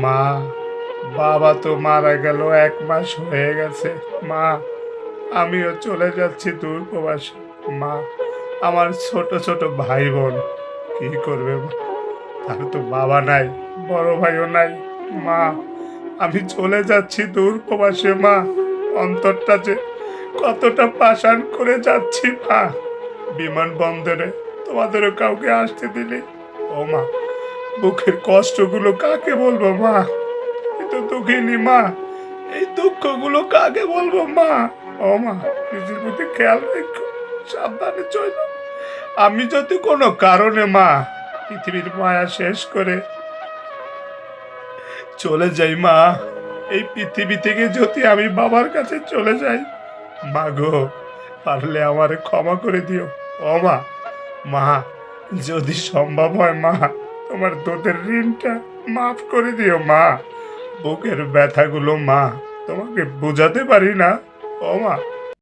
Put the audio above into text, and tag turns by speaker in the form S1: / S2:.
S1: মা, বাবা তো মারা গেল, 1 মাস হয়ে গেছে। মা, আমিও চলে যাচ্ছি দূর প্রবাসে। মা, আমার ছোট ছোট ভাই বোন কি করবে মা? তার তো বাবা নাই, বড় ভাইও নাই। মা, আমি চলে যাচ্ছি দূর প্রবাসে। মা, অন্তরটা যে কতটা পাষাণ করে যাচ্ছি। মা, বিমানবন্দরে তোমাদেরও কাউকে আসতে দিলে? ও মা, বুকের কষ্টগুলো কাকে বলবো মা? আমি তো দুঃখিনী মা, এই দুঃখগুলো কাকে বলবো মা? ও মা, নিজের প্রতি খেয়াল রেখো, সাবধানে চলো। আমি যদি কোনো কারণে মা পৃথিবীর মায়া শেষ করে চলে যাই মা, এই পৃথিবী থেকে যদি আমি বাবার কাছে চলে যাই, মা গো, পারলে আমারে ক্ষমা করে দিও। ও মা, মা, যদি সম্ভব হয় মা, তোমার দুধের ঋণটা মাফ করে দিও মা। বুকের ব্যথাগুলো মা তোমাকে বোঝাতে পারি না। ও মা।